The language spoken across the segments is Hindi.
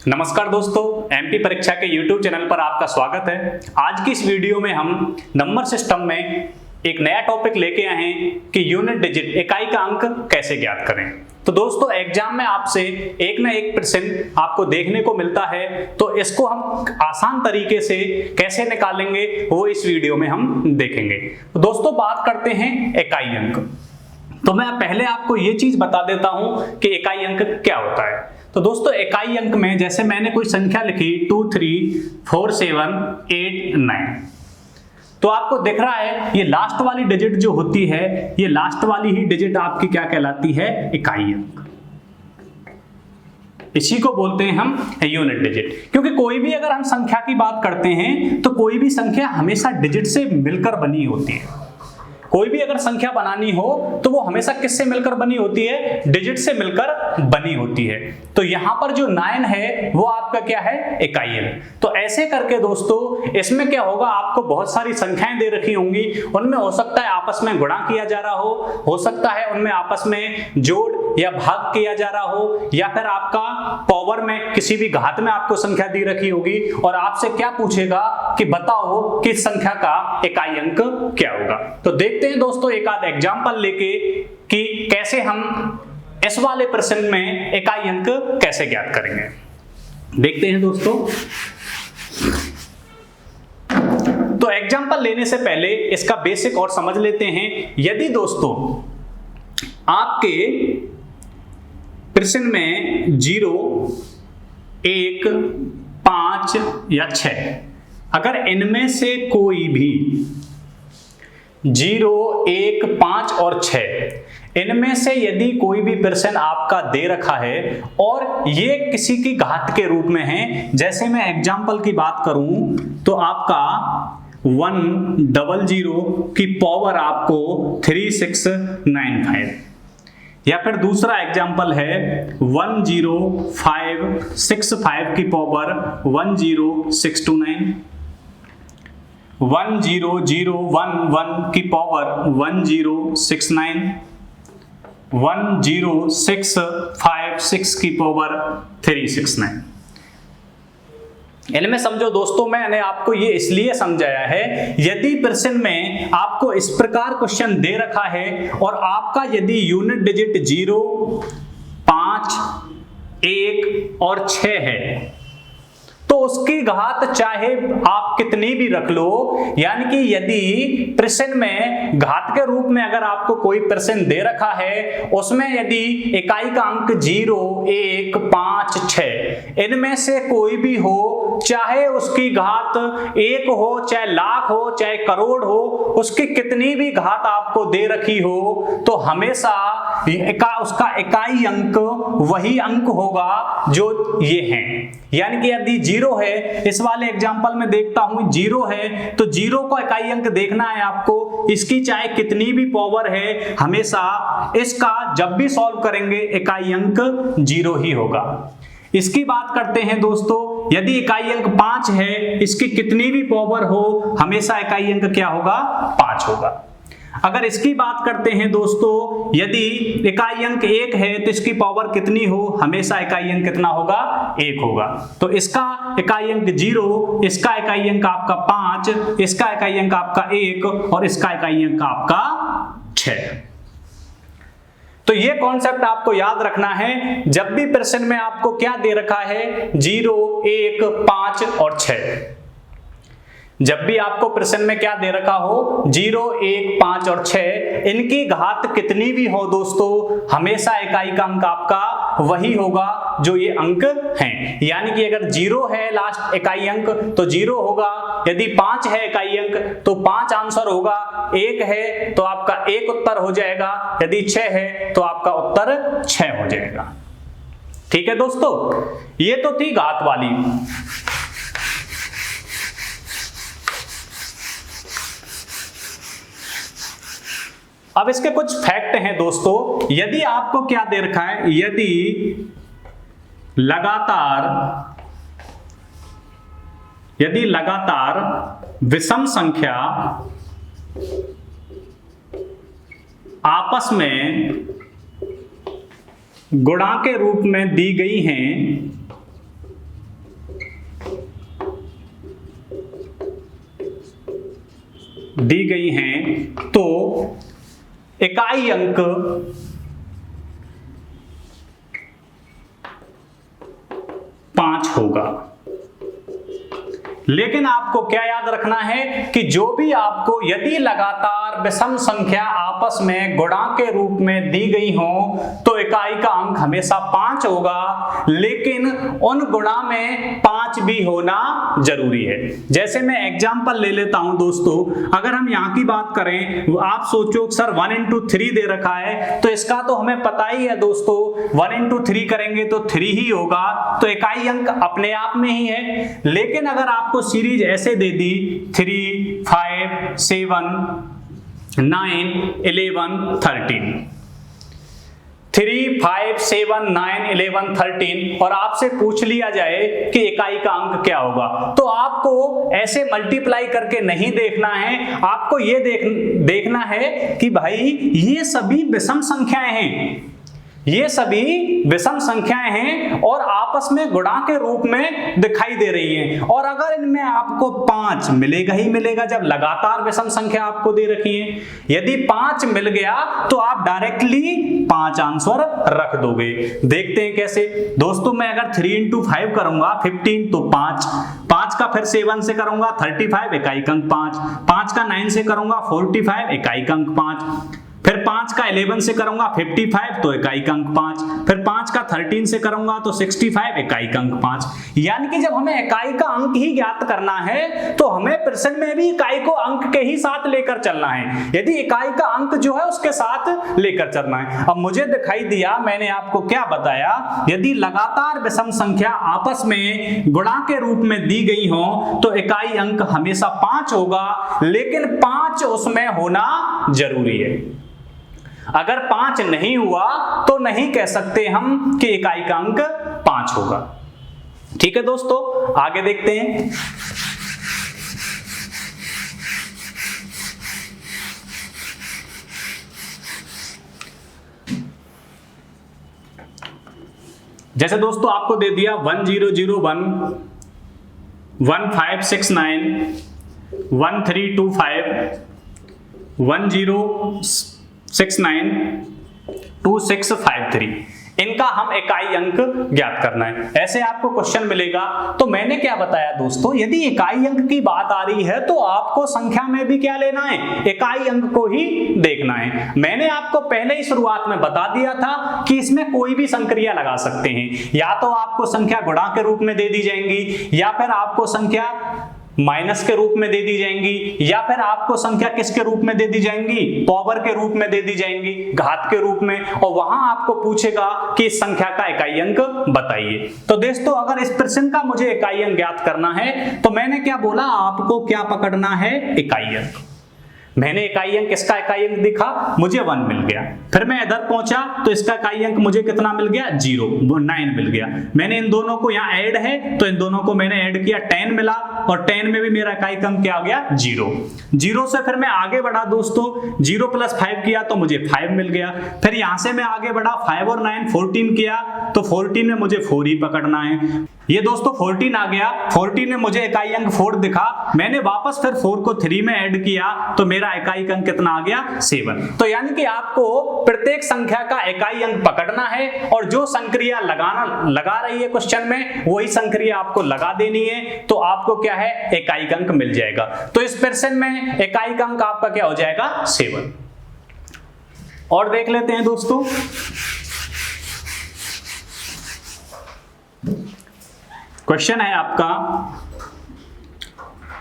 नमस्कार दोस्तों, एमपी परीक्षा के YouTube चैनल पर आपका स्वागत है। आज की इस वीडियो में हम नंबर सिस्टम में एक नया टॉपिक लेके आए हैं कि यूनिट डिजिट इकाई का अंक कैसे ज्ञात करें। तो दोस्तों एग्जाम में आपसे एक ना एक प्रश्न आपको देखने को मिलता है, तो इसको हम आसान तरीके से कैसे निकालेंगे वो इस वीडियो में हम देखेंगे। तो दोस्तों बात करते हैं इकाई अंक। तो मैं पहले आपको ये चीज बता देता हूं कि इकाई अंक क्या होता है। तो दोस्तों इकाई अंक में जैसे मैंने कोई संख्या लिखी 2 3 4 7 8 9, तो आपको दिख रहा है ये लास्ट वाली डिजिट जो होती है, ये लास्ट वाली ही डिजिट आपकी क्या कहलाती है? इकाई अंक। इसी को बोलते हैं हम यूनिट डिजिट। क्योंकि कोई भी अगर हम संख्या की बात करते हैं तो कोई भी संख्या हमेशा डिजिट से मिलकर बनी होती है। कोई भी अगर संख्या बनानी हो तो वो हमेशा किससे मिलकर बनी होती है? डिजिट से मिलकर बनी होती है। तो यहां पर जो 9 है वो आपका क्या है? इकाई अंक। तो ऐसे करके दोस्तों इसमें क्या होगा, आपको बहुत सारी संख्याएं दे रखी होंगी, उनमें हो सकता है आपस में गुणा किया जा रहा हो सकता है उनमें आपस में जोड़ या भाग किया जा रहा हो, या फिर आपका पावर में किसी भी घात में आपको संख्या दी रखी होगी और आपसे क्या पूछेगा कि बताओ कि संख्या का इकाई अंक क्या होगा। तो देखते हैं दोस्तों एक आध एग्जांपल लेके कि कैसे हम इस वाले प्रश्न में इकाई अंक कैसे ज्ञात करेंगे। देखते हैं दोस्तों। तो एग्जांपल लेने से पहले इसका बेसिक और समझ लेते हैं। यदि दोस्तों आपके प्रश्न में 0, 1, 5 या 6, अगर इनमें से कोई भी 0, 1, 5 और 6 इनमें से यदि कोई भी प्रश्न आपका दे रखा है और ये किसी की घात के रूप में है, जैसे मैं एग्जांपल की बात करूं तो आपका 100 की पावर आपको 3695, या फिर दूसरा एग्जांपल है 10565 की पावर 10629, 10011 की पावर 1069, 10656 की पावर 369। इनमें समझो दोस्तों, मैंने आपको ये इसलिए समझाया है, यदि प्रश्न में आपको इस प्रकार क्वेश्चन दे रखा है और आपका यदि यूनिट डिजिट 0, 5, 1 और 6 है तो उसकी घात चाहे आप कितनी भी रख लो, यानी कि यदि प्रश्न में घात के रूप में अगर आपको कोई प्रश्न दे रखा है, उसमें यदि इकाई का अंक 0, 1, 5, 6 इनमें से कोई भी हो, चाहे उसकी घात 1 हो, चाहे लाख हो, चाहे करोड़ हो, उसकी कितनी भी घात आपको दे रखी हो, तो हमेशा उसका इकाई अंक वही अंक होगा जो ये है। यानी कि यदि 0 है, इस वाले एग्जांपल में देखता हूं 0 है, तो 0 का इकाई अंक देखना है आपको। इसकी चाहे कितनी भी पावर है, हमेशा इसका जब भी सॉल्व करेंगे इकाई अंक 0 ही होगा। इसकी बात करते हैं दोस्तों, यदि इकाई अंक 5 है, इसकी कितनी भी पावर हो, हमेशा इकाई अंक क्या होगा? 5 होगा। अगर इसकी बात करते हैं दोस्तों, यदि इकाई अंक 1 है तो इसकी पावर कितनी हो, हमेशा इकाई अंक कितना होगा? 1 होगा। तो इसका इकाई अंक 0, इसका इकाई अंक आपका 5, इसका इकाई अंक आपका 1 और इसका इकाई अंक आपका 6। तो ये कॉन्सेप्ट आपको याद रखना है। जब भी प्रश्न में आपको क्या दे रखा है, 0, 1, 5 और 6, जब भी आपको प्रश्न में क्या दे रखा हो 0, 1, 5 और 6, इनकी घात कितनी भी हो दोस्तों, हमेशा इकाई का अंक आपका वही होगा जो ये अंक हैं। यानी कि अगर 0 है लास्ट इकाई अंक तो 0 होगा, यदि 5 है इकाई अंक तो 5 आंसर होगा, 1 है तो आपका 1 उत्तर हो जाएगा, यदि 6 है तो आपका उत्तर 6 हो जाएगा। ठीक है दोस्तों, ये तो थी घात वाली। अब इसके कुछ फैक्ट हैं दोस्तों। यदि आपको क्या दे रखा है, यदि लगातार विषम संख्या आपस में गुणा के रूप में दी गई हैं दी गई हैं तो इकाई अंक 5 होगा। लेकिन आपको क्या याद रखना है कि जो भी आपको यदि लगातार विषम संख्या आपस में गुणांक के रूप में दी गई हो तो इकाई का अंक हमेशा 5 होगा, लेकिन उन गुणा में 5 भी होना जरूरी है। जैसे मैं एग्जांपल ले लेता हूं दोस्तों, अगर हम यहां की बात करें, आप सोचो सर 1 into 3 दे रखा है, तो इसका तो हमें पता ही है दोस्तों 1 into 3 करेंगे तो 3 ही होगा, तो इकाई अंक अपने आप में ही है। लेकिन अगर आपको सीरीज ऐसे दे दी 3, 5, 7, 9, 11, 13, 3, 5, 7, 9, 11, 13 और आपसे पूछ लिया जाए कि इकाई का अंक क्या होगा, तो आपको ऐसे मल्टीप्लाई करके नहीं देखना है, आपको ये देखना है कि भाई ये सभी विषम संख्याएं हैं, ये सभी विषम संख्याएं हैं और आपस में गुणा के रूप में दिखाई दे रही हैं। और अगर इनमें आपको 5 मिलेगा ही मिलेगा जब लगातार विषम संख्या आपको दे रखी है। यदि 5 मिल गया तो आप डायरेक्टली 5 आंसर रख दोगे। देखते हैं कैसे दोस्तों। मैं अगर 3 into 5 करूंगा 15 तो 5 का फिर 7 से करूंगा 35 इकाई अंक 5 का 9 से करूंगा 45 इकाई अंक 5, फिर 5 का 11 से करूंगा 55 तो इकाई अंक 5, फिर 5 का 13 से करूंगा तो 65 इकाई अंक 5। यानी कि जब हमें इकाई का अंक ही ज्ञात करना है तो हमें प्रश्न में भी इकाई को अंक के ही साथ लेकर चलना है, यदि इकाई का अंक जो है उसके साथ लेकर चलना है। अब मुझे दिखाई दिया, मैंने आपको क्या बताया, यदि लगातार विषम संख्या आपस में गुणा के रूप में दी गई हो तो इकाई अंक हमेशा 5 होगा, लेकिन 5 उसमें होना जरूरी है। अगर 5 नहीं हुआ तो नहीं कह सकते हम कि इकाई का अंक 5 होगा। ठीक है दोस्तों, आगे देखते हैं। जैसे दोस्तों आपको दे दिया 1001 1569 1325 10692653, इनका हम इकाई अंक ज्ञात करना है। ऐसे आपको क्वेश्चन मिलेगा। तो मैंने क्या बताया दोस्तों, यदि इकाई अंक की बात आ रही है तो आपको संख्या में भी क्या लेना है, इकाई अंक को ही देखना है। मैंने आपको पहले ही शुरुआत में बता दिया था कि इसमें कोई भी संक्रिया लगा सकते हैं, या तो आपको संख्या गुणा के रूप में दे दी जाएंगी, या फिर आपको संख्या माइनस के रूप में दे दी जाएंगी, या फिर आपको संख्या किसके रूप में दे दी जाएंगी, पावर के रूप में दे दी जाएंगी, घात के रूप में, और वहां आपको पूछेगा कि इस संख्या का इकाई अंक बताइए। तो दोस्तों अगर इस प्रश्न का मुझे इकाई अंक ज्ञात करना है तो मैंने क्या बोला, आपको क्या पकड़ना है, इकाई अंक। मैंने इकाई अंक, इसका इकाई अंक दिखा, मुझे 1 मिल गया। फिर मैं इधर पहुंचा तो इसका इकाई अंक मुझे कितना मिल गया, 0, 9 मिल गया। मैंने इन दोनों को यहाँ ऐड है तो इन दोनों को मैंने ऐड किया, 10 मिला, और 10 में भी मेरा इकाई अंक क्या हो गया, 0। 0 से फिर मैं आगे बढ़ा दोस्तों, 0 + 5 किया तो मुझे 5 मिल गया। फिर यहां से मैं आगे बढ़ा, 5 और 9 14 किया तो 14 में मुझे 4 ही पकड़ना है। ये दोस्तों 14 आ गया, 14 में मुझे इकाई अंक 4 दिखा, मैंने वापस फिर 4 को 3 में ऐड किया तो मेरा इकाई अंक कितना आ गया, 7। तो यानी कि आपको प्रत्येक संख्या का इकाई अंक पकड़ना है और जो संक्रिया लगा रही है क्वेश्चन में वही संक्रिया आपको लगा देनी है, तो आपको क्या है, इकाई अंक मिल जाएगा। तो इस प्रश्न में इकाई अंक आपका क्या हो जाएगा, 7। और देख लेते हैं दोस्तों, क्वेश्चन है आपका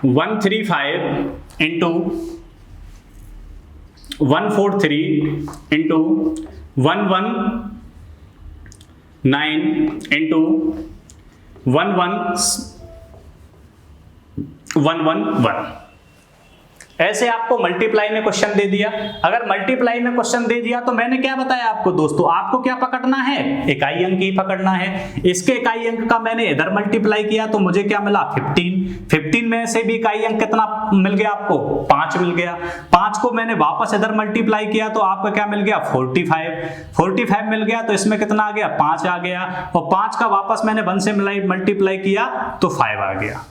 135 इंटू 143 इंटू 119 इंटू 111। ऐसे आपको मल्टीप्लाई में क्वेश्चन दे दिया। अगर मल्टीप्लाई में क्वेश्चन दे दिया तो मैंने क्या बताया आपको दोस्तों, आपको क्या पकड़ना है, इकाई अंक ही पकड़ना है। इसके इकाई अंक का मैंने इधर मल्टीप्लाई किया तो मुझे क्या मिला, 15 में से भी इकाई अंक कितना मिल गया आपको, 5 मिल गया। 5 को मैंने वापस इधर मल्टीप्लाई किया तो आपका क्या मिल गया, 45 मिल गया। तो इसमें कितना आ गया, 5 आ गया, और 5 का वापस मैंने 1 से मल्टीप्लाई किया तो 5 आ गया।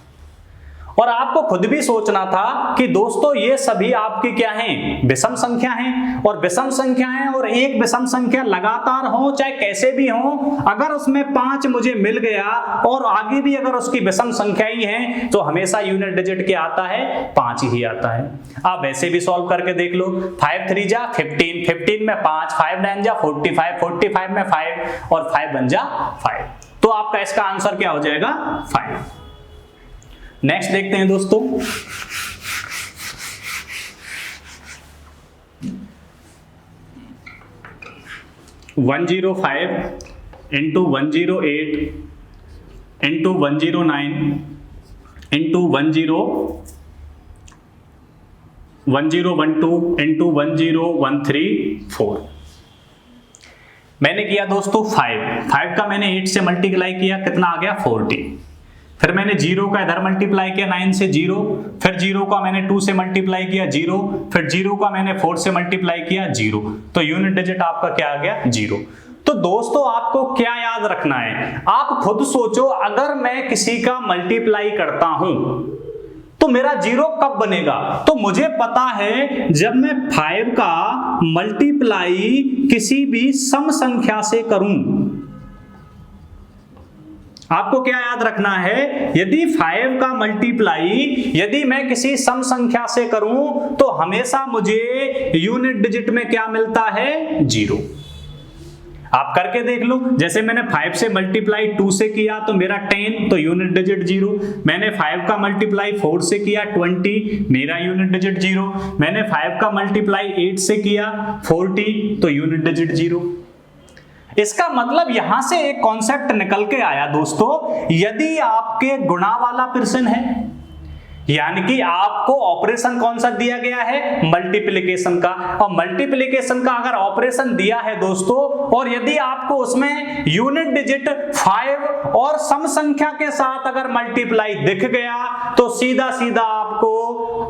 और आपको खुद भी सोचना था कि दोस्तों ये सभी आपकी क्या हैं, विषम संख्या हैं, और विषम संख्या हैं और एक विषम संख्या लगातार हो चाहे कैसे भी हो, अगर उसमें 5 मुझे मिल गया और आगे भी अगर उसकी विषम संख्या ही है तो हमेशा यूनिट डिजिट क्या आता है, 5 ही आता है। आप वैसे भी सॉल्व करके देख लो, 5 3 जा 15, 15 में 5, 5 9 जा 45, 45 में 5 और 5 1 जा 5, तो आपका इसका आंसर क्या हो जाएगा, 5। नेक्स्ट देखते हैं दोस्तों, one 105 into 108 into 109 into 1012 into 10134। मैंने किया दोस्तों 5 का मैंने 8 से मल्टीप्लाई किया, कितना आ गया 40। फिर मैंने 0 का इधर मल्टीप्लाई किया 9 से 0, फिर 0 का मैंने 2 से मल्टीप्लाई किया 0, फिर 0 का मैंने 4 से मल्टीप्लाई किया 0, तो यूनिट डिजिट आपका क्या आ गया, 0। तो दोस्तों आपको क्या याद रखना है, आप खुद सोचो, अगर मैं किसी का मल्टीप्लाई करता हूं तो मेरा 0 कब बनेगा, तो मुझे पता है जब मैं 5 का मल्टीप्लाई किसी भी सम संख्या से करूं। आपको क्या याद रखना है, यदि 5 का मल्टीप्लाई यदि मैं किसी सम संख्या से करूं तो हमेशा मुझे यूनिट डिजिट में क्या मिलता है, 0। आप करके देख लो, जैसे मैंने 5 से मल्टीप्लाई 2 से किया तो मेरा 10, तो यूनिट डिजिट 0। मैंने 5 का मल्टीप्लाई 4 से किया 20, मेरा यूनिट डिजिट 0। मैंने 5 का मल्टीप्लाई 8 से किया 40, तो यूनिट डिजिट 0। इसका मतलब यहां से एक कॉन्सेप्ट निकल के आया दोस्तों, यदि आपके गुणा वाला प्रश्न है, यानी कि आपको ऑपरेशन कौन सा दिया गया है, मल्टीप्लिकेशन का, और मल्टीप्लिकेशन का अगर ऑपरेशन दिया है दोस्तों, और यदि आपको उसमें यूनिट डिजिट 5 और सम संख्या के साथ अगर मल्टीप्लाई दिख गया तो सीधा सीधा आपको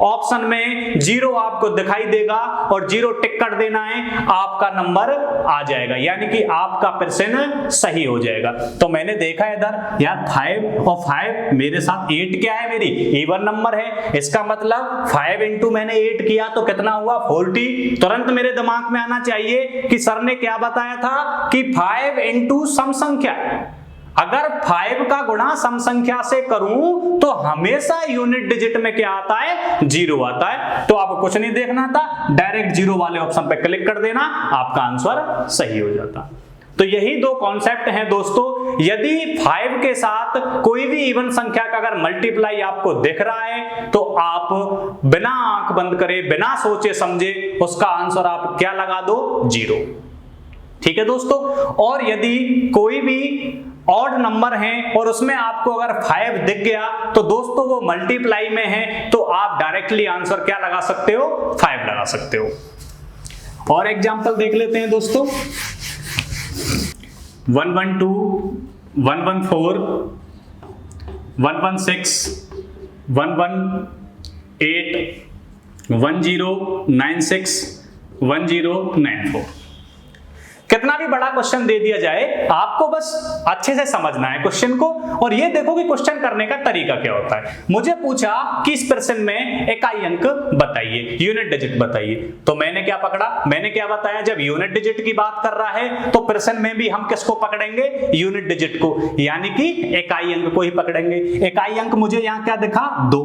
ऑप्शन में 0 आपको दिखाई देगा और 0 टिक कर देना है, आपका नंबर आ जाएगा, यानी कि आपका प्रश्न सही हो जाएगा। तो मैंने देखा इधर यार 5 और 5 मेरे साथ 8 क्या है, मेरी इवन नंबर है, इसका मतलब 5 इंटू मैंने 8 किया तो कितना हुआ 40। तुरंत मेरे दिमाग में आना चाहिए कि सर ने क्या बताया था कि 5 इंटू सम संख्या, अगर 5 का गुणा सम संख्या से करूं तो हमेशा यूनिट डिजिट में क्या आता है, 0 आता है। तो आपको कुछ नहीं देखना था, डायरेक्ट 0 वाले ऑप्शन पे क्लिक कर देना, आपका आंसर सही हो जाता। तो यही दो कॉन्सेप्ट हैं दोस्तों, यदि 5 के साथ कोई भी इवन संख्या का अगर मल्टीप्लाई आपको दिख रहा है तो आप बिना आंख बंद करे, बिना सोचे समझे उसका आंसर आप क्या लगा दो, 0। ठीक है दोस्तों। और यदि कोई भी ऑड नंबर है और उसमें आपको अगर 5 दिख गया तो दोस्तों वो मल्टीप्लाई में है, तो आप डायरेक्टली आंसर क्या लगा सकते हो, 5 लगा सकते हो। और एग्जांपल देख लेते हैं दोस्तों, 112, 114, 116, 118, 1096, 1094। कितना भी बड़ा क्वेश्चन दे दिया जाए, आपको बस अच्छे से समझना है क्वेश्चन को, और ये देखो कि क्वेश्चन करने का तरीका क्या होता है। मुझे पूछा कि इस प्रश्न में इकाई अंक बताइए, यूनिट डिजिट बताइए, तो मैंने क्या पकड़ा, मैंने क्या बताया, जब यूनिट डिजिट की बात कर रहा है तो प्रश्न में भी हम किसको पकड़ेंगे, यूनिट डिजिट को, यानी कि इकाई अंक को ही पकड़ेंगे। इकाई अंक मुझे यहाँ क्या दिखा, 2,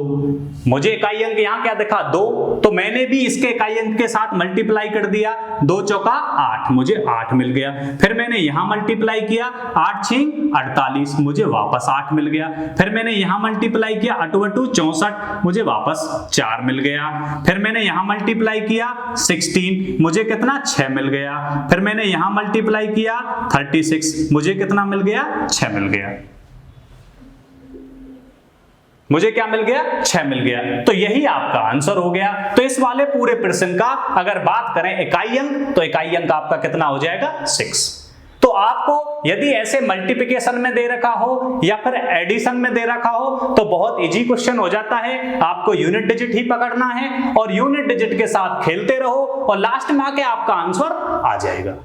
मुझे इकाई अंक यहाँ क्या दिखा, 2, तो मैंने भी इसके इकाई अंक के साथ मल्टीप्लाई कर दिया, 2 चौका 8, मुझे 8 मिल गया। फिर मैंने यहां मल्टीप्लाई किया, 8 6 48, मुझे वापस 8 मिल गया। फिर मैंने यहां मल्टीप्लाई किया, 8 2 64, मुझे वापस 4 मिल गया। फिर मैंने यहां मल्टीप्लाई किया 16, मुझे कितना 6 मिल गया। फिर मैंने यहां मल्टीप्लाई किया 36, मुझे कितना मिल गया, 6 मिल गया। मुझे क्या मिल गया, 6 मिल गया। तो यही आपका आंसर हो गया। तो इस वाले पूरे प्रश्न का अगर बात करें इकाई अंक, तो इकाई अंक आपका कितना हो जाएगा, 6। तो आपको यदि ऐसे मल्टीप्लिकेशन में दे रखा हो या फिर एडिशन में दे रखा हो तो बहुत इजी क्वेश्चन हो जाता है, आपको यूनिट डिजिट ही पकड़ना है और यूनिट डिजिट के साथ खेलते रहो और लास्ट में आके आपका आंसर आ जाएगा।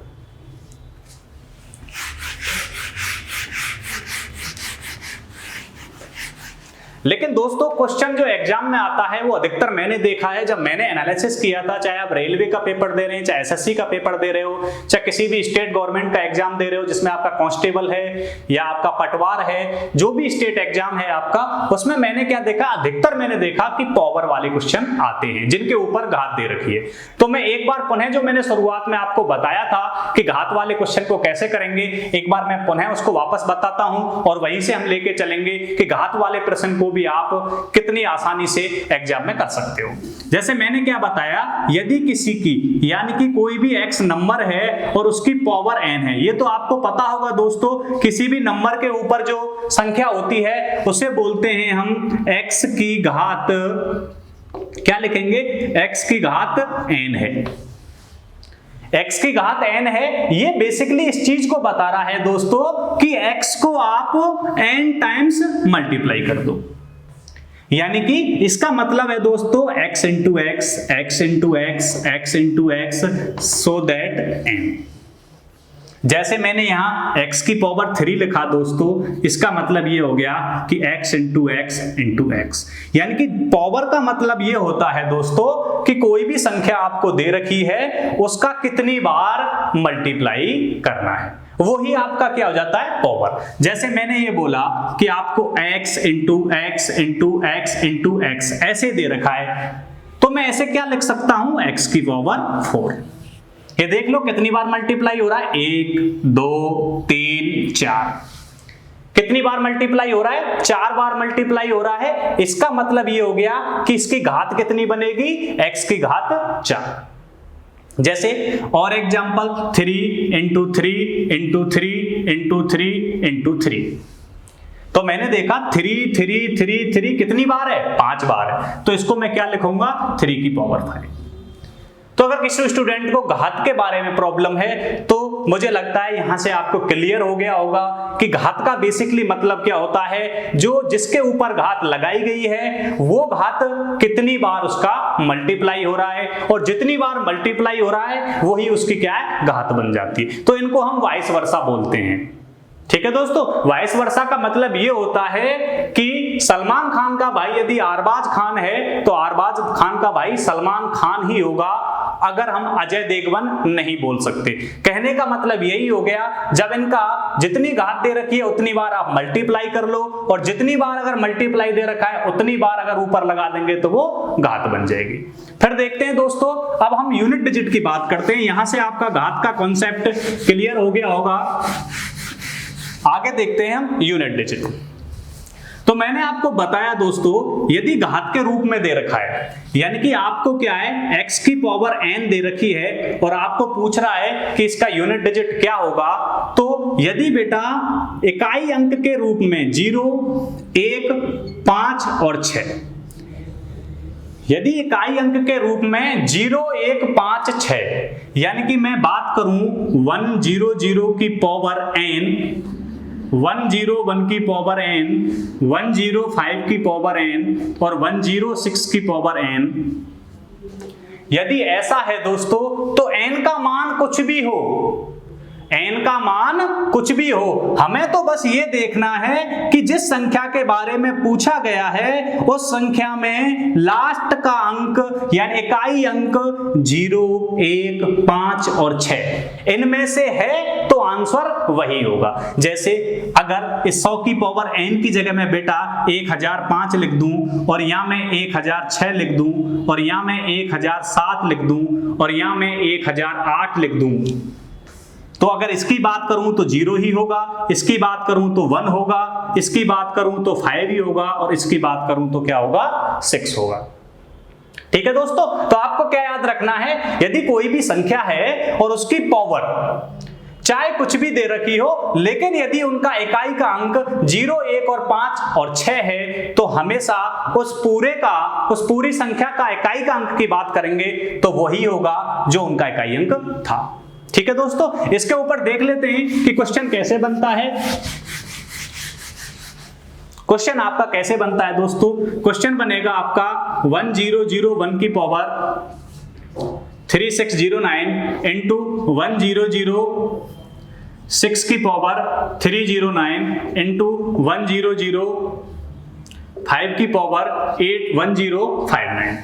लेकिन दोस्तों क्वेश्चन जो एग्जाम में आता है वो अधिकतर मैंने देखा है, जब मैंने एनालिसिस किया था, चाहे आप रेलवे का पेपर दे रहे हैं, चाहे एसएससी का पेपर दे रहे हो, चाहे किसी भी स्टेट गवर्नमेंट का एग्जाम दे रहे हो जिसमें आपका कांस्टेबल है या आपका पटवार है, जो भी स्टेट एग्जाम है आपका, उसमें मैंने क्या देखा, अधिकतर मैंने देखा कि पावर वाले क्वेश्चन आते हैं जिनके ऊपर घात दे रखी है। तो मैं एक बार पुनः जो मैंने शुरुआत में आपको बताया था कि घात वाले क्वेश्चन को कैसे करेंगे, एक बार मैं पुनः उसको वापस बताता हूं और वहीं से हम लेके चलेंगे कि घात वाले प्रश्न को भी आप कितनी आसानी से एग्जाम में कर सकते हो। जैसे मैंने क्या बताया, यदि किसी की यानी कि कोई भी x नंबर है और उसकी पावर n है, ये तो आपको पता होगा दोस्तों, किसी भी नंबर के ऊपर जो संख्या होती है उसे बोलते हैं हम x की घात, क्या लिखेंगे, x की घात n है। x की घात n है, ये बेसिकली इस चीज को बता रहा है दोस्तों कि x को आप n टाइम्स मल्टीप्लाई कर दो, यानी कि इसका मतलब है दोस्तों x into x, x into x, x into x, so that n। जैसे मैंने यहां x की पावर 3 लिखा दोस्तों, इसका मतलब ये हो गया कि x into x into x, यानी कि पावर का मतलब ये होता है दोस्तों कि कोई भी संख्या आपको दे रखी है उसका कितनी बार मल्टीप्लाई करना है, वही आपका क्या हो जाता है, पावर। जैसे मैंने ये बोला कि आपको x into x into x into x ऐसे दे रखा है, तो मैं ऐसे क्या लिख सकता हूं, x की पावर 4। ये देख लो कितनी बार मल्टीप्लाई हो रहा है, 1 2 3 4, कितनी बार मल्टीप्लाई हो रहा है, 4 बार मल्टीप्लाई हो रहा है। इसका मतलब ये हो गया कि इसकी घात कितनी बनेगी, x की घात 4। जैसे और example 3 into 3 into 3 into 3 into 3, तो मैंने देखा 3 3 3 3 कितनी बार है, 5 बार है, तो इसको मैं क्या लिखूंगा, 3 की पावर 5। तो अगर किसी स्टूडेंट को घात के बारे में प्रॉब्लम है तो मुझे लगता है यहां से आपको क्लियर हो गया होगा कि घात का बेसिकली मतलब क्या होता है, जो जिसके ऊपर घात लगाई गई है वो घात कितनी बार उसका मल्टीप्लाई हो रहा है, और जितनी बार मल्टीप्लाई हो रहा है वही उसकी क्या है, घात बन जाती है। तो इनको हम वाइस वर्सा बोलते हैं। ठीक है दोस्तों, वाइस वर्सा का मतलब ये होता है कि सलमान खान का भाई यदि अरबाज खान है तो अरबाज खान का भाई सलमान खान ही होगा, अगर हम अजय देवगन नहीं बोल सकते। कहने का मतलब यही हो गया, जब इनका जितनी घात दे रखी है उतनी बार आप मल्टीप्लाई कर लो, और जितनी बार अगर मल्टीप्लाई दे रखा है उतनी बार अगर ऊपर लगा देंगे तो वो घात बन जाएगी। फिर देखते हैं दोस्तों, अब हम यूनिट डिजिट की बात करते हैं। यहां से आपका घात का कॉन्सेप्ट क्लियर हो गया होगा। आगे देखते हैं हम यूनिट डिजिट। तो मैंने आपको बताया दोस्तों, यदि घात के रूप में दे रखा है, यानी कि आपको क्या है, x की पावर n दे रखी है और आपको पूछ रहा है कि इसका यूनिट डिजिट क्या होगा, तो यदि बेटा इकाई अंक के रूप में 0 1 5 और 6, यदि इकाई अंक के रूप में 0 1 5 6, यानी कि मैं बात करूं 100 की पावर n, 101 की पावर n, 105 की पावर n और 106 की पावर n, यदि ऐसा है दोस्तों तो n का मान कुछ भी हो, n का मान कुछ भी हो, हमें तो बस ये देखना है कि जिस संख्या के बारे में पूछा गया है उस संख्या में लास्ट का अंक यानी इकाई अंक 0 1 5 और 6 इनमें से है तो आंसर वही होगा। जैसे अगर इस 100 की पावर n की जगह में बेटा 1005 लिख दूं और यहां मैं 1006 लिख दूं और यहां मैं 1007 लिख दूं और यहां मैं 1008 लिख दूं, तो अगर इसकी बात करूं तो 0 ही होगा, इसकी बात करूं तो 1 होगा, इसकी बात करूं तो 5 ही होगा और इसकी बात करूं तो क्या होगा, 6 होगा। ठीक है दोस्तों, तो आपको क्या याद रखना है, यदि कोई भी संख्या है और उसकी पावर चाहे कुछ भी दे रखी हो, लेकिन यदि उनका इकाई का अंक 0 1 और 5 और 6 है तो हमेशा उस पूरी संख्या का इकाई का अंक की बात करेंगे तो वही होगा जो उनका इकाई अंक था। ठीक है दोस्तों, इसके ऊपर देख लेते हैं कि क्वेश्चन कैसे बनता है। क्वेश्चन आपका कैसे बनता है दोस्तों, क्वेश्चन बनेगा आपका 1001 की पावर 3609 इंटू 1006 की पावर 309 इंटू 100 5 की पावर 1059।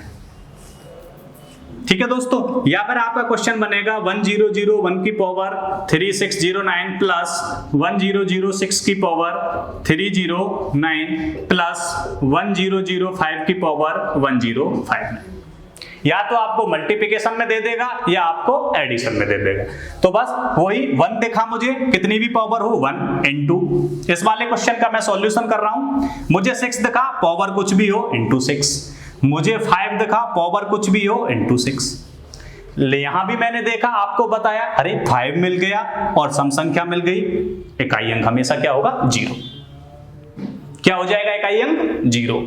ठीक है दोस्तों, या फिर आपका क्वेश्चन बनेगा 1001 की पावर 3609 प्लस 1006 की पावर 309 प्लस 1005 की पावर 1059। या तो आपको मल्टीप्लिकेशन में दे देगा या आपको एडिशन में दे देगा। तो बस वही 1 देखा मुझे, कितनी भी पावर हो 1 इंटू, इस वाले क्वेश्चन का मैं सॉल्यूशन कर रहा हूं। मुझे 6 दिखा, पावर कुछ भी हो इंटू 6। मुझे 5 दिखा, पावर कुछ भी हो इंटू 6। यहां भी मैंने देखा, आपको बताया, अरे 5 मिल गया और सम संख्या मिल गई। इकाई अंक हमेशा क्या होगा? 0। क्या हो जाएगा इकाई अंक? 0।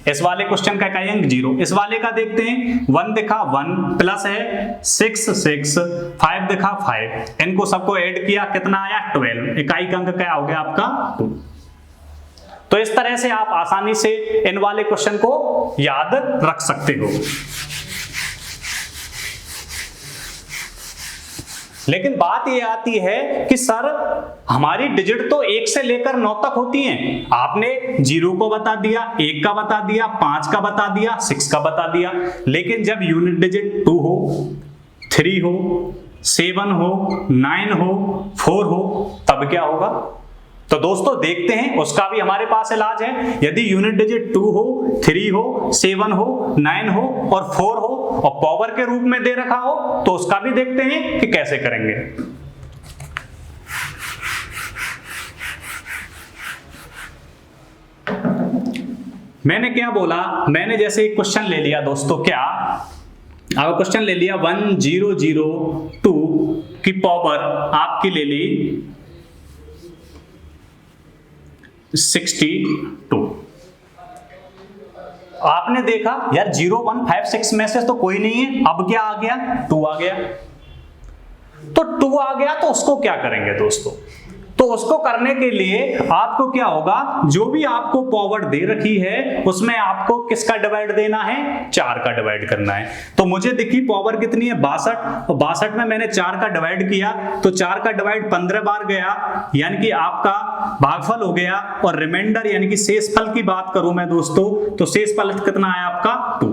इस वाले क्वेश्चन का इकाई अंक 0। इस वाले का देखते हैं, 1 दिखा 1 प्लस है 6 6, 5 दिखा 5, इनको सबको ऐड किया, कितना आया? 12। इकाई अंक क्या हो गया आपका? 2। तो इस तरह से आप आसानी से इन वाले क्वेश्चन को याद रख सकते हो। लेकिन बात ये आती है कि सर हमारी डिजिट तो 1 से लेकर 9 तक होती हैं। आपने 0 को बता दिया, 1 का बता दिया, 5 का बता दिया, 6 का बता दिया, लेकिन जब यूनिट डिजिट 2 हो, 3 हो, 7 हो, 9 हो, 4 हो, तब क्या होगा? तो दोस्तों देखते हैं, उसका भी हमारे पास इलाज है। यदि यूनिट डिजिट 2 हो, 3 हो, 7 हो, 9 हो और 4 हो और पावर के रूप में दे रखा हो, तो उसका भी देखते हैं कि कैसे करेंगे। मैंने क्या बोला, मैंने जैसे एक क्वेश्चन ले लिया दोस्तों, क्या अब क्वेश्चन ले लिया 1002 की पावर आपकी ले ली 62। आपने देखा यार 0 1 5 6 में से तो कोई नहीं है, अब क्या आ गया? 2 आ गया। तो 2 आ गया तो उसको क्या करेंगे दोस्तों? तो उसको करने के लिए आपको क्या होगा, जो भी आपको पावर दे रखी है उसमें आपको किसका डिवाइड देना है? 4 का डिवाइड करना है। तो मुझे दिखी पावर कितनी है? 62, और 62 में मैंने 4 का डिवाइड किया, तो 4 का डिवाइड 15 बार गया, यानी कि आपका भागफल हो गया। और रिमाइंडर यानी कि शेषफल की बात करूं मैं दोस्तों, तो शेषफल कितना आया आपका? 2।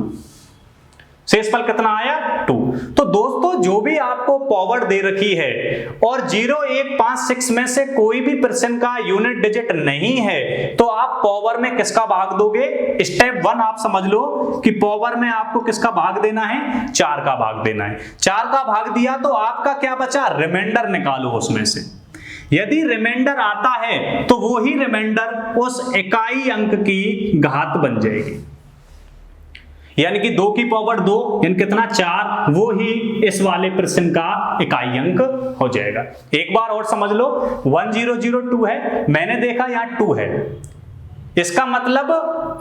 शेषफल कितना आया? 2। तो दोस्तों जो भी आपको पावर दे रखी है और 0 1 5 6 में से कोई भी परसेंट का यूनिट डिजिट नहीं है, तो आप पावर में किसका भाग दोगे? स्टेप 1 आप समझ लो कि पावर में आपको किसका भाग देना है? 4 का भाग देना है। 4 का भाग दिया तो आपका क्या बचा? रिमाइंडर निकालो उसमें से। यदि रिमाइंडर आता है तो वो ही रिमाइंडर उस इकाई अंक की घात बन जाएगी, यानी कि 2 की पावर 2 यानी कितना? 4, वो ही इस वाले प्रश्न का इकाई अंक हो जाएगा। एक बार और समझ लो, 1002 है, मैंने देखा यहां 2 है, इसका मतलब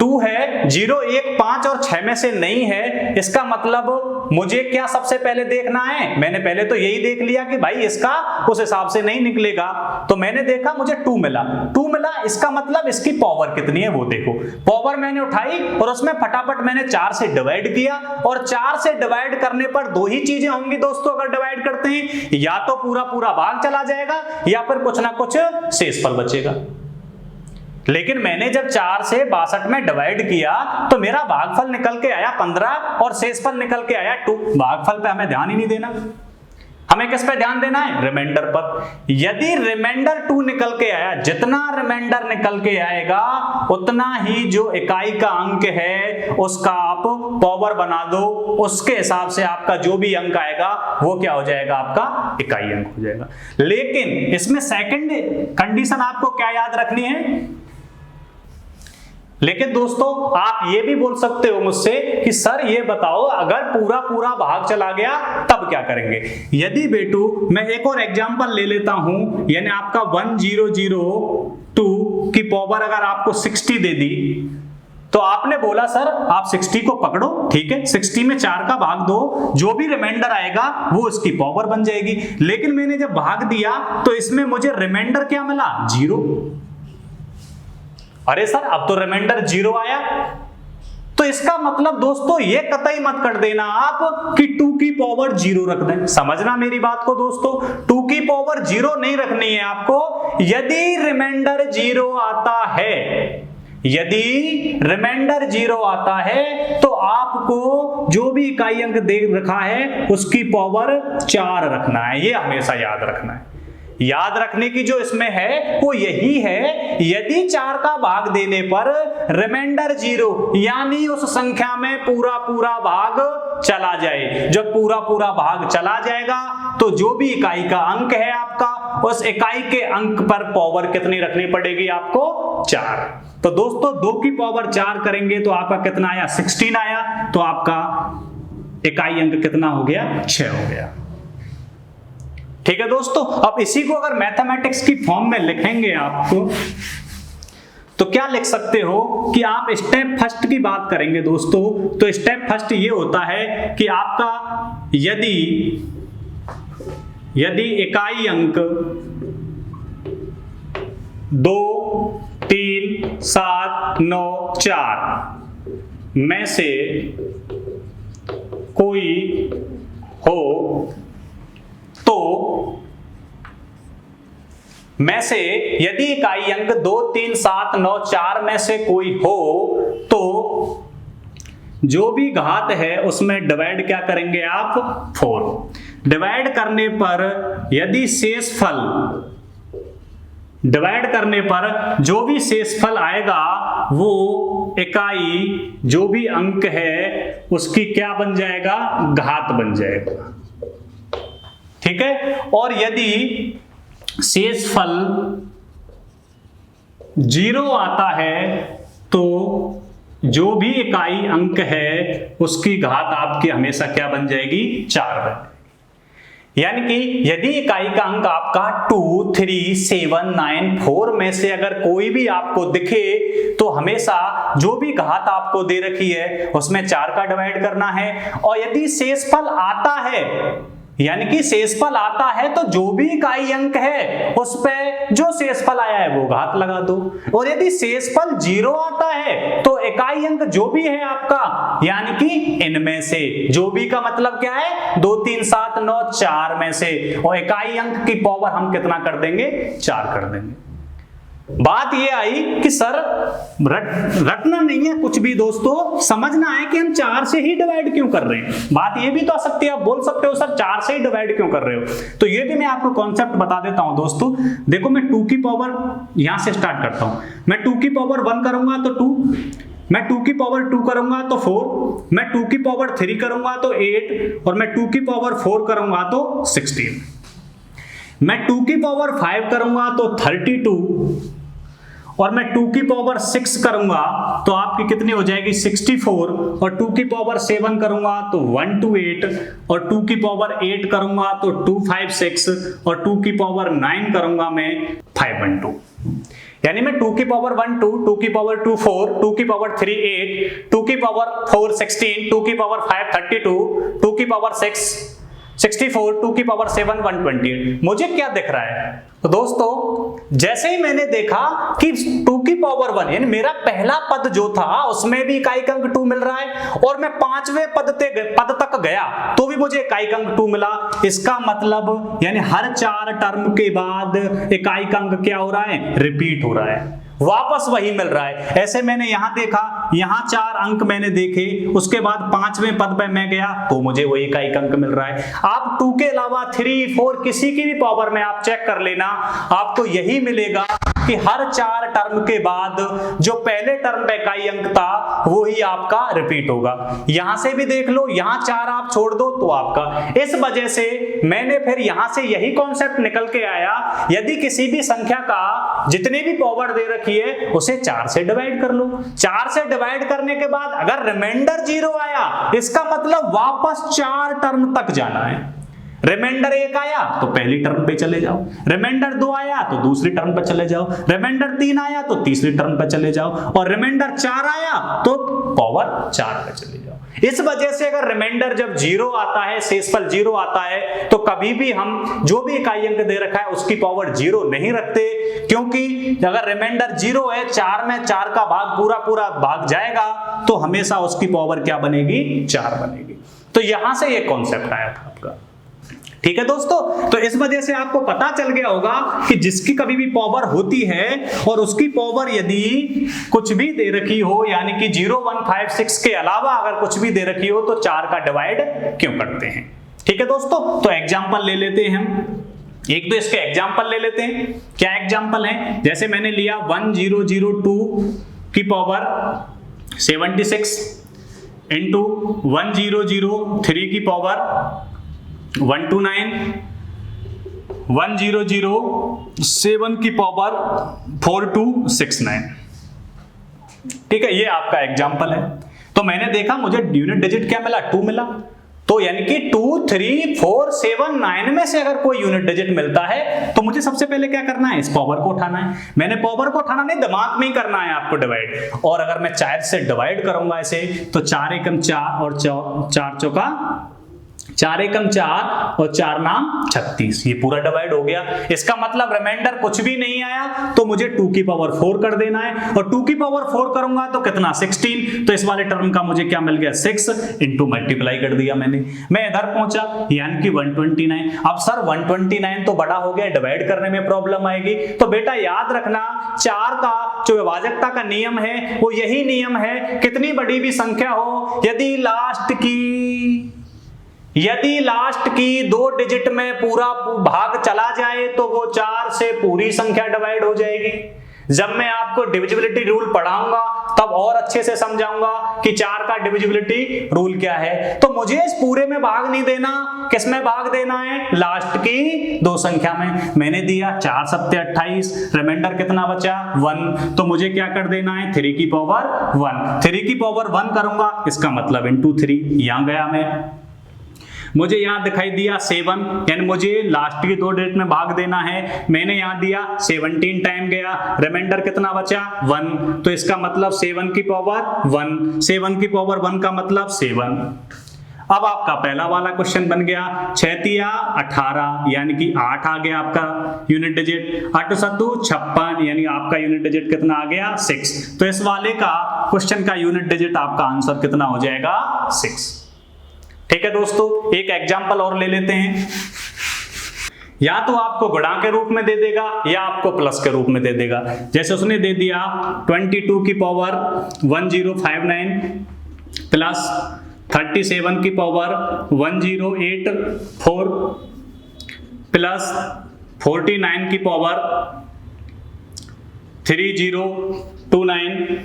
2 है, 0 1 5 और 6 में से नहीं है। इसका मतलब मुझे क्या सबसे पहले देखना है? मैंने पहले तो यही देख लिया कि भाई इसका उस हिसाब से नहीं निकलेगा, तो मैंने देखा मुझे 2 मिला। 2 मिला, इसका मतलब इसकी पावर कितनी है वो देखो। पावर मैंने उठाई और उसमें फटाफट मैंने 4 से डिवाइड किया, और 4 से डिवाइड करने पर 2 ही चीजें होंगी दोस्तों अगर डिवाइड करते हैं, या तो पूरा पूरा भाग चला जाएगा या फिर कुछ ना कुछ शेषफल बचेगा। लेकिन मैंने जब 4 से 62 में डिवाइड किया तो मेरा भागफल निकल के आया 15 और शेषफल निकल के आया 2। भागफल पे हमें ध्यान ही नहीं देना, हमें किस पे ध्यान देना है? रिमाइंडर पर। यदि रिमाइंडर 2 निकल के आया, जितना रिमाइंडर निकल के आएगा उतना ही जो इकाई का अंक है उसका आप पावर बना दो, उसके हिसाब से आपका जो भी अंक आएगा वो क्या हो जाएगा? आपका इकाई अंक हो जाएगा। लेकिन इसमें सेकंड कंडीशन आपको क्या याद रखनी है? लेकिन दोस्तों आप ये भी बोल सकते हो मुझसे कि सर ये बताओ अगर पूरा पूरा भाग चला गया तब क्या करेंगे? यदि बेटू मैं एक और एग्जांपल ले लेता हूं, यानी आपका 1002 की पावर अगर आपको 60 दे दी, तो आपने बोला सर आप 60 को पकड़ो, ठीक है, 60 में 4 का भाग दो, जो भी रिमाइंडर आएगा वो इसकी पावर बन जाएगी। लेकिन मैंने जब भाग दिया तो इसमें मुझे रिमाइंडर क्या मिला? 0। अरे सर अब तो रिमाइंडर 0 आया, तो इसका मतलब दोस्तों ये कतई मत कर देना आप कि 2 की पावर 0 रख दें। समझना मेरी बात को दोस्तों, 2 की पावर 0 नहीं रखनी है आपको। यदि रिमाइंडर 0 आता है यदि रिमाइंडर 0 आता है तो आपको जो भी इकाई अंक दे रखा है उसकी पावर 4 रखना है। ये हमेशा याद रखना है। याद रखने की जो इसमें है वो यही है, यदि 4 का भाग देने पर रिमाइंडर 0 यानी उस संख्या में पूरा पूरा भाग चला जाए। जब पूरा पूरा भाग चला जाएगा तो जो भी इकाई का अंक है आपका, उस इकाई के अंक पर पावर कितनी रखनी पड़ेगी आपको? 4। तो दोस्तों 2 की पावर 4 करेंगे तो आपका कितना आया? 16 आया। तो आपका इकाई अंक कितना हो गया? 6 हो गया। ठीक है दोस्तों, अब इसी को अगर मैथमेटिक्स की फॉर्म में लिखेंगे आपको तो क्या लिख सकते हो कि आप स्टेप फर्स्ट की बात करेंगे दोस्तों, तो स्टेप फर्स्ट ये होता है कि आपका यदि इकाई अंक 2, 3, 7, 9, 4 में से कोई हो तो यदि इकाई अंक 2, 3, 7, 9, 4 में से कोई हो तो जो भी घात है उसमें डिवाइड क्या करेंगे आप? 4। डिवाइड करने पर यदि शेषफल, डिवाइड करने पर जो भी शेषफल आएगा वो इकाई जो भी अंक है उसकी क्या बन जाएगा? घात बन जाएगा। ठीक है, और यदि शेषफल 0 आता है तो जो भी इकाई अंक है उसकी घात आपकी हमेशा क्या बन जाएगी? 4 बन जाएगी। यानी कि यदि इकाई का अंक आपका 2, 3, 7, 9, 4 में से अगर कोई भी आपको दिखे तो हमेशा जो भी घात आपको दे रखी है उसमें 4 का डिवाइड करना है। और यदि शेषफल आता है, यानी कि शेषफल आता है तो जो भी इकाई अंक है उस पे जो शेषफल आया है वो घात लगा दो। और यदि शेषफल 0 आता है तो इकाई अंक जो भी है आपका, यानी कि इनमें से, जो भी का मतलब क्या है? 2, 3, 7, 9, 4 में से, और इकाई अंक की पावर हम कितना कर देंगे? 4 कर देंगे। बात ये आई कि सर रटना नहीं है कुछ भी दोस्तों, समझना है कि हम 4 से ही डिवाइड क्यों कर रहे हैं। बात ये भी तो आ सकती है, आप बोल सकते हो सर 4 से ही डिवाइड क्यों कर रहे हो, तो ये भी मैं आपको कॉन्सेप्ट बता देता हूं दोस्तों। देखो मैं 2 की पावर यहां से स्टार्ट करता हूं। मैं 2 की पावर 1 करूंगा तो 2, मैं 2 की पावर 2 करूंगा तो 4, मैं 2 की पावर 3 करूंगा तो 8, और मैं 2 की पावर 4 करूंगा तो 16, मैं 2 की पावर 5 करूंगा तो 32, और मैं 2 की पावर 6 करूंगा तो आपकी कितनी हो जाएगी? 64, और 2 की पावर 7 करूंगा तो 128, और 2 की पावर 8 करूंगा तो 256, और 2 की पावर 9 करूंगा मैं 512। यानी मैं 2 की पावर 1 2, 2 की पावर 2 4, 2 की पावर 3 8, 2 की पावर 4 16, 2 की पावर 5 32, 2 की पावर 6 64, 2 की पावर 7 128। मुझे क्या दिख रहा है? तो दोस्तों जैसे ही मैंने देखा कि 2 की पावर 1 यानी मेरा पहला पद जो था उसमें भी इकाई अंक 2 मिल रहा है, और मैं 5वें पद तक गया तो भी मुझे इकाई अंक 2 मिला। इसका मतलब यानी हर 4 टर्म के बाद इकाई अंक क्या हो रहा है? रिपीट हो रहा है, वापस वही मिल रहा है। ऐसे मैंने यहां देखा, यहां 4 अंक मैंने देखे, उसके बाद 5वें पद पे मैं गया तो मुझे वही इकाई अंक मिल रहा है। आप 2 के अलावा 3 4 किसी की भी पावर में आप चेक कर लेना, आपको यही मिलेगा कि हर 4 टर्म के बाद जो पहले टर्म पे इकाई अंक था वही आपका रिपीट होगा। यहां से भी देख लो, यहां 4 आप छोड़ दो तो आपका। इस वजह से मैंने फिर यहां से यही कॉन्सेप्ट निकल के आया, यदि किसी भी संख्या का जितनी भी पावर दे रखी है उसे 4 से डिवाइड कर लो। 4 से डिवाइड करने के बाद अगर रिमाइंडर 0 आया, इसका मतलब वापस 4 टर्म तक जाना है। रिमाइंडर 1 आया तो पहली टर्म पे चले जाओ, रिमाइंडर 2 आया तो दूसरी टर्म पे चले जाओ, रिमाइंडर 3 आया तो तीसरी टर्म पे चले जाओ, और रिमाइंडर 4 आया तो पावर 4 पे चले जाओ। इस वजह से अगर रिमाइंडर जब 0 आता है, शेषफल 0 आता है, तो कभी भी हम जो भी इकाई अंक दे रखा है उसकी पावर 0 नहीं रखते, क्योंकि अगर रिमाइंडर 0 है, 4 में 4 का भाग पूरा भाग जाएगा तो हमेशा उसकी पावर क्या बनेगी? 4 बनेगी। तो यहां से ये कॉन्सेप्ट आया था आपका। ठीक है दोस्तों, तो इस वजह से आपको पता चल गया होगा कि जिसकी कभी भी पावर होती है और उसकी पावर यदि कुछ भी दे रखी हो, यानी कि 0 1 5 6 के अलावा अगर कुछ भी दे रखी हो तो 4 का डिवाइड क्यों करते हैं। ठीक है दोस्तों, तो एग्जांपल ले लेते हैं हम, एक तो इसके एग्जांपल ले लेते हैं। क्या एग्जांपल है, जैसे मैंने लिया 1002 की पावर 76 इंटू 1003 की पावर 129, 1007 की पावर 4269। ठीक है, ये आपका एग्जांपल है। तो मैंने देखा मुझे यूनिट डिजिट क्या मिला, 2 मिला। तो यानी कि 2 3 4 7 9 में से अगर कोई यूनिट डिजिट मिलता है तो मुझे सबसे पहले क्या करना है, इस पावर को उठाना है। मैंने पावर को उठाना नहीं, दिमाग में ही करना है आपको डिवाइड। और अगर मैं 4 से डिवाइड करूंगा इसे तो 4 एकम 4 और 4 चौका 4 एकम 4 और 4 नाम 36, ये पूरा डिवाइड हो गया। इसका मतलब रिमाइंडर कुछ भी नहीं आया तो मुझे 2 की पावर 4 कर देना है, और 2 की पावर 4 करूंगा तो कितना 16, तो इस वाले टर्म का मुझे क्या मिल गया 6 इंटू मल्टीप्लाई कर दिया मैंने। मैं इधर पहुंचा यानी कि 129। अब सर 129 तो बड़ा हो गया, डिवाइड करने में प्रॉब्लम आएगी। तो बेटा याद रखना 4 का जो विभाजकता का नियम है वो यही नियम है, कितनी बड़ी भी संख्या हो यदि लास्ट की 2 डिजिट में पूरा भाग चला जाए तो वो 4 से पूरी संख्या डिवाइड हो जाएगी। जब मैं आपको डिविजिबिलिटी रूल पढ़ाऊंगा तब और अच्छे से समझाऊंगा कि 4 का डिविजिबिलिटी रूल क्या है। तो मुझे इस पूरे में भाग नहीं देना, किस में भाग देना है, लास्ट की 2 संख्या में। मैंने दिया 4 सत्ते 28, रिमाइंडर कितना बचा 1, तो मुझे क्या कर देना है 3 की पावर 1। 3 की पावर 1 करूंगा, इसका मतलब इंटू 3, यहां गया मैं। मुझे यहां दिखाई दिया 7, यानी मुझे लास्ट की 2 डिजिट में भाग देना है। मैंने यहां दिया 17 टाइम गया, रिमाइंडर कितना बचा 1, तो इसका मतलब 7 की पावर 1, 7 की पावर 1 का मतलब 7। अब आपका पहला वाला क्वेश्चन बन गया 6 तिया 18, यानी कि 8 आ गया आपका यूनिट डिजिट। 8 सत्तू 56, यानी आपका यूनिट डिजिट कितना आ गया 6। तो इस वाले का क्वेश्चन का यूनिट डिजिट आपका आंसर कितना हो जाएगा 6। ठीक है दोस्तों, एक एग्जांपल और ले लेते हैं। या तो आपको गुणा के रूप में दे देगा या आपको प्लस के रूप में दे देगा। जैसे उसने दे दिया 22 की पावर 1059 प्लस 37 की पावर 1084 प्लस 49 की पावर 3029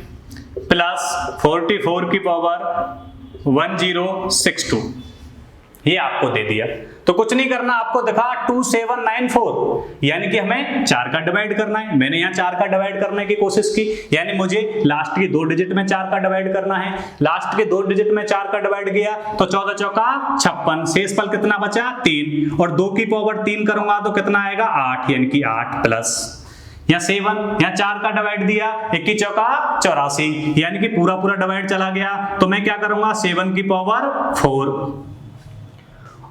प्लस 44 की पावर 1062, ये आपको दे दिया। तो कुछ नहीं करना, आपको दिखा 2794, यानी कि हमें 4 का डिवाइड करना है। मैंने यहाँ 4 का डिवाइड करने की कोशिश की, यानी मुझे लास्ट की 2 डिजिट में 4 का डिवाइड करना है। लास्ट के 2 डिजिट में 4 का डिवाइड किया तो 14 चौका 56, शेषफल कितना बचा 3, और 2 की पावर 3 करूंगा तो कितना आएगा 8, यानी कि 8 प्लस या 7, या 4 का डिवाइड दिया 21 चौका 84, यानी कि पूरा डिवाइड चला गया। तो मैं क्या करूंगा 7 की पावर 4।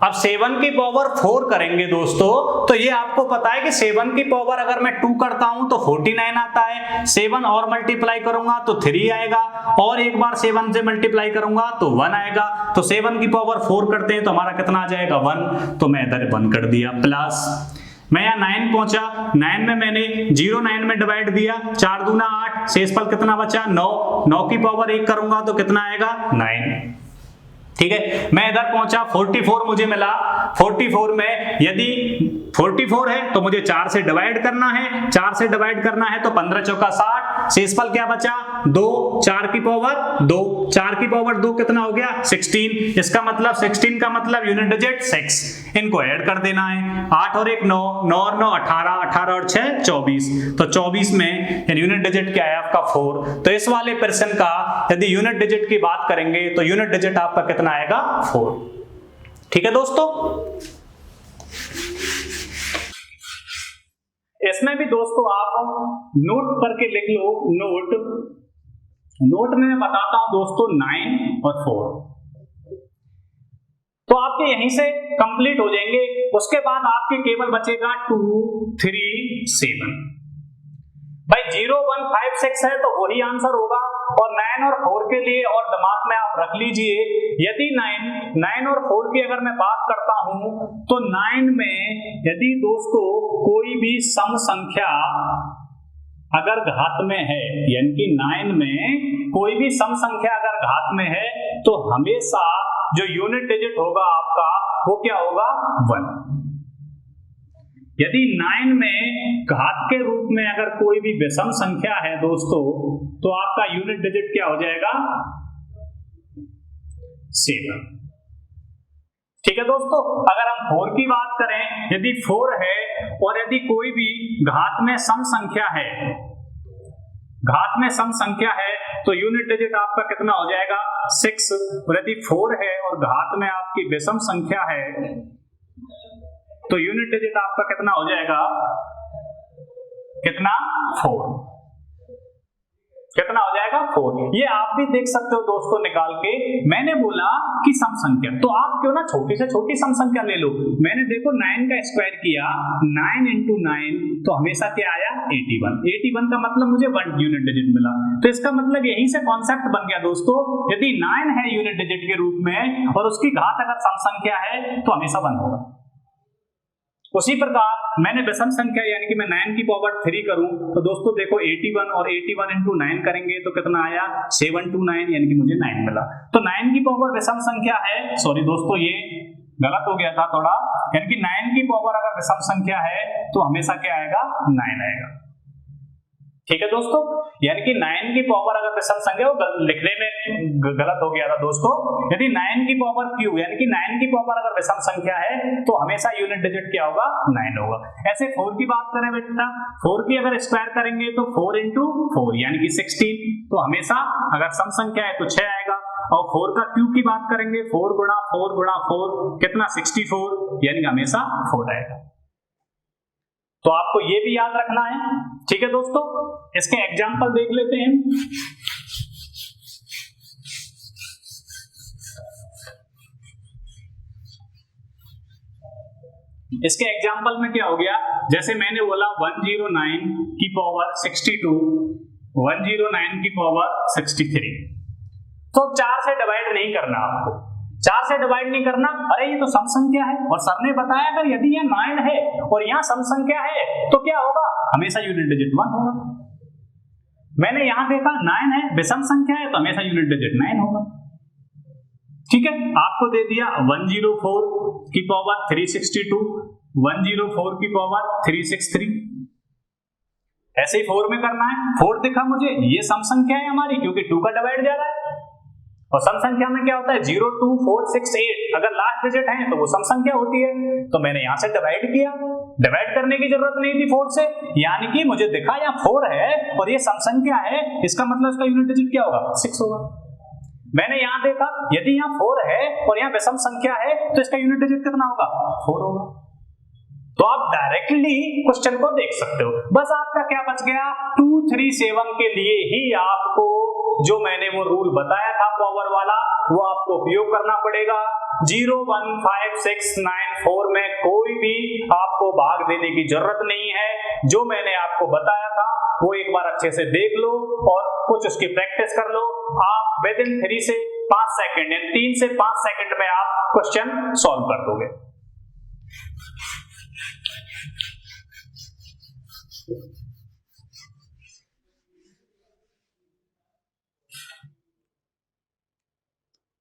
अब 7 की पावर 4 करेंगे दोस्तों, तो ये आपको पता है कि 7 की पावर अगर मैं 2 करता हूं तो 49 आता है। 7 और मल्टीप्लाई करूंगा तो 3 आएगा, और एक बार 7 से मल्टीप्लाई करूंगा तो 1 आएगा। तो 7 की पावर 4 करते हैं तो हमारा कितना आ जाएगा 1, तो मैं इधर 1 कर दिया। प्लस मैं यहाँ 9 पहुंचा, 9 में मैंने 09 में डिवाइड दिया, 4 दूना 8, शेषफल कितना बचा 9, 9 की पावर 1 करूंगा तो कितना आएगा 9। ठीक है, मैं इधर पहुंचा 44 मुझे मिला। 44 में यदि 44 है तो मुझे 4 से डिवाइड करना है, 4 से डिवाइड करना है तो 15 चौका 60, शेषफल क्या बचा 2, 4 की पावर 2, 4 की पावर 2 कितना हो गया 16। इसका मतलब 16 का मतलब यूनिट डिजिट 6, इनको ऐड कर देना है। 8 और 1 9, 9 और 9 18, 18 और 6 24, तो 24 में यूनिट डिजिट क्या है आपका 4। तो इस वाले पर्सन का यदि यूनिट डिजिट की बात करेंगे तो यूनिट डिजिट आपका कितना आएगा 4। ठीक है दोस्तों, इसमें भी दोस्तों आप नोट करके लिख लो। नोट में मैं बताता हूं दोस्तों 9 और 4, तो आपके यहीं से कंप्लीट हो जाएंगे। उसके बाद आपके केवल बचेगा 2 3 7। भाई 0 1 5 6 है तो वही आंसर होगा, और 9 और 4 के लिए और दिमाग में आप रख लीजिए, यदि 9 और 4 की अगर मैं बात करता हूं तो 9 में यदि दोस्तों कोई भी सम संख्या अगर घात में है, यानी कि 9 में कोई भी सम संख्या अगर घात में है तो हमेशा जो यूनिट डिजिट होगा आपका वो क्या होगा 1। यदि 9 में घात के रूप में अगर कोई भी विषम संख्या है दोस्तों तो आपका यूनिट डिजिट क्या हो जाएगा 7। ठीक है दोस्तों, अगर हम 4 की बात करें, यदि 4 है और यदि कोई भी घात में सम संख्या है, घात में सम संख्या है तो यूनिट डिजिट आपका कितना हो जाएगा 6। और यदि 4 है और घात में आपकी विषम संख्या है तो यूनिट डिजिट आपका कितना हो जाएगा, कितना 4, कितना हो जाएगा 4। ये आप भी देख सकते हो दोस्तों निकाल के। मैंने बोला कि सम संख्या, तो आप क्यों ना छोटी से छोटी सम संख्या ले लो। मैंने देखो 9 का स्क्वायर किया, 9 × 9 तो हमेशा क्या आया 81। 81 का मतलब मुझे 1 यूनिट डिजिट मिला। तो इसका मतलब यहीं से कॉन्सेप्ट बन गया दोस्तों, यदि 9 है यूनिट डिजिट के रूप में और उसकी घात अगर सम संख्या है तो हमेशा 1 होगा। उसी प्रकार मैंने विषम संख्या यानी कि मैं 9 की पावर 3 करूं तो दोस्तों देखो 81 और 81 × 9 करेंगे तो कितना आया 729, यानी कि मुझे 9 मिला। तो 9 की पावर विषम संख्या है, सॉरी दोस्तों ये गलत हो गया था थोड़ा, यानी कि 9 की पावर अगर विषम संख्या है तो हमेशा क्या आएगा 9 आएगा। ठीक है दोस्तों, यानी कि 9 की पावर अगर विषम संख्या वो लिखने में गलत हो गया था दोस्तों। यदि 9 की पावर क्यूब यानी कि 9 की पावर अगर विषम संख्या है तो हमेशा यूनिट डिजिट क्या होगा 9 होगा। ऐसे 4 की बात करें बेटा, 4 की अगर स्क्वायर करेंगे तो 4 × 4 यानी कि 16, तो हमेशा अगर सम संख्या है तो 6 आएगा। और 4 का क्यूब की बात करेंगे 4 × 4 × 4 कितना 64, यानी कि हमेशा 4 आएगा। तो आपको ये भी याद रखना है। ठीक है दोस्तों, इसके एग्जाम्पल देख लेते हैं। इसके एग्जाम्पल में क्या हो गया, जैसे मैंने बोला 109 की पावर 62, 109 की पावर 63, तो 4 से डिवाइड नहीं करना आपको, 4 से डिवाइड नहीं करना। अरे ये तो सम संख्या है और सर ने बताया अगर यदि यह 9 है और यहां सम संख्या है तो क्या होगा, हमेशा यूनिट डिजिट 1 होगा। मैंने यहां देखा 9 है, विषम संख्या है तो हमेशा यूनिट डिजिट 9 होगा। ठीक है, आपको दे दिया 104 की पावर 362, 104 की पावर 363, ऐसे ही 4 में करना है। 4 दिखा मुझे, ये सम संख्या है हमारी क्योंकि 2 का डिवाइड जा रहा है और सम संख्या में क्या होता है 0, 2, 4, 6, 8 अगर लास्ट डिजिट है तो वो सम संख्या होती है। तो मैंने यहां से डिवाइड किया, डिवाइड करने की जरूरत नहीं थी 4 से, यानी कि मुझे दिखा यहाँ 4 है और ये सम संख्या है, इसका मतलब इसका यूनिट डिजिट क्या होगा 6 होगा। मैंने यहां देखा यदि यहाँ 4 है और यहाँ विषम संख्या है तो इसका यूनिट डिजिट कितना होगा 4 होगा। तो आप डायरेक्टली क्वेश्चन को देख सकते हो। बस आपका क्या बच गया 237 के लिए ही आपको जो मैंने वो रूल बताया था पावर वाला वो आपको उपयोग करना पड़ेगा। 0, 1, 5, 6, 9, 4 में कोई भी आपको भाग देने की जरूरत नहीं है। जो मैंने आपको बताया था वो एक बार अच्छे से देख लो और कुछ उसकी प्रैक्टिस कर लो। आप विद इन 3 से 5 सेकंड यानी 3 से 5 सेकंड में आप क्वेश्चन सॉल्व कर दोगे।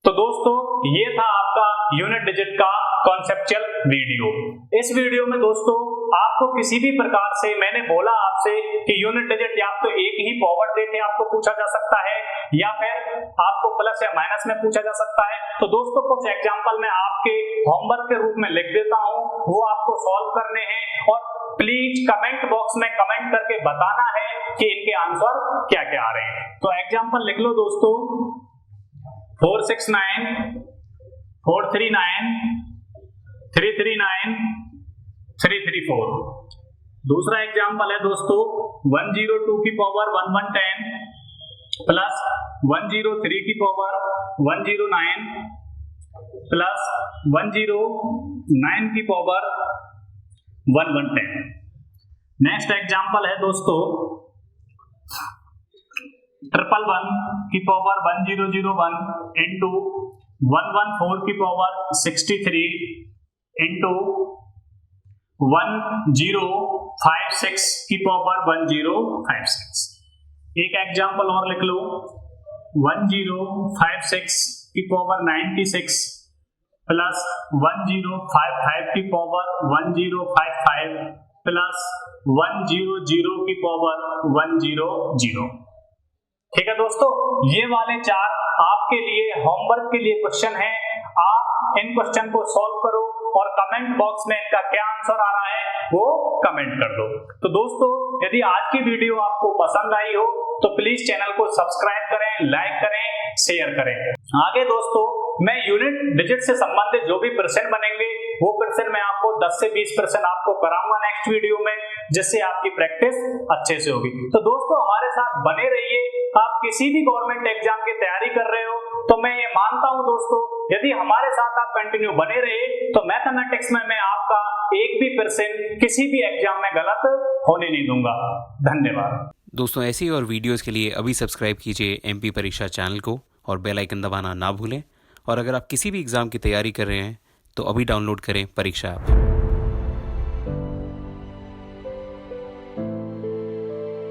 तो दोस्तों ये था आपका यूनिट डिजिट का कॉन्सेप्चुअल वीडियो। इस वीडियो में दोस्तों आपको किसी भी प्रकार से मैंने बोला आपसे कि यूनिट डिजिट या तो एक ही पावर देके आपको पूछा जा सकता है या फिर आपको प्लस या माइनस में पूछा जा सकता है। तो दोस्तों कुछ एग्जांपल मैं आपके होमवर्क के रूप में लिख देता हूं, वो आपको सॉल्व करने हैं और प्लीज कमेंट बॉक्स में कमेंट करके बताना है कि इनके आंसर क्या क्या आ रहे हैं। तो एग्जांपल लिख लो दोस्तों 469, 439, 339, 334। दूसरा एग्जांपल है दोस्तों 102 की पावर 1110 प्लस 103 की पावर 109 प्लस 109 की पावर 1110। नेक्स्ट एग्जांपल है दोस्तों 111 की पावर 1001 इंटू 114 की पावर 63 इंटू 1056 की पावर 1056। एक एग्जाम्पल और लिख लो, 1056 की पावर 96 प्लस 1055 की पावर 1055 प्लस 100 की पावर 100। ठीक है दोस्तों, ये वाले चार आपके लिए होमवर्क के लिए क्वेश्चन हैं। आप इन क्वेश्चन को सॉल्व करो और कमेंट बॉक्स में इनका क्या आंसर आ रहा है वो कमेंट कर दो। तो दोस्तों, यदि आज की वीडियो आपको पसंद आई हो तो प्लीज चैनल को सब्सक्राइब करें, लाइक करें, शेयर करें। आगे दोस्तों मैं यूनिट डिजिट से संबंधित जो भी प्रश्न बनेंगे वो प्रश्न मैं आपको 10 से 20% आपको कराऊंगा नेक्स्ट वीडियो में, जिससे आपकी प्रैक्टिस अच्छे से होगी। तो दोस्तों हमारे साथ बने रहिए। आप किसी भी गवर्नमेंट एग्जाम की तैयारी कर रहे हो तो मैं ये मानता हूं दोस्तों, यदि हमारे साथ आप कंटिन्यू बने रहे तो मैथमेटिक्स में मैं आपका एक भी % किसी भी एग्जाम में गलत होने नहीं दूंगा। धन्यवाद दोस्तों। ऐसी और वीडियोस के लिए अभी सब्सक्राइब कीजिए एमपी परीक्षा चैनल को और बेल आइकन दबाना ना भूलें। और अगर आप किसी भी एग्ज़ाम की तैयारी कर रहे हैं तो अभी डाउनलोड करें परीक्षा ऐप।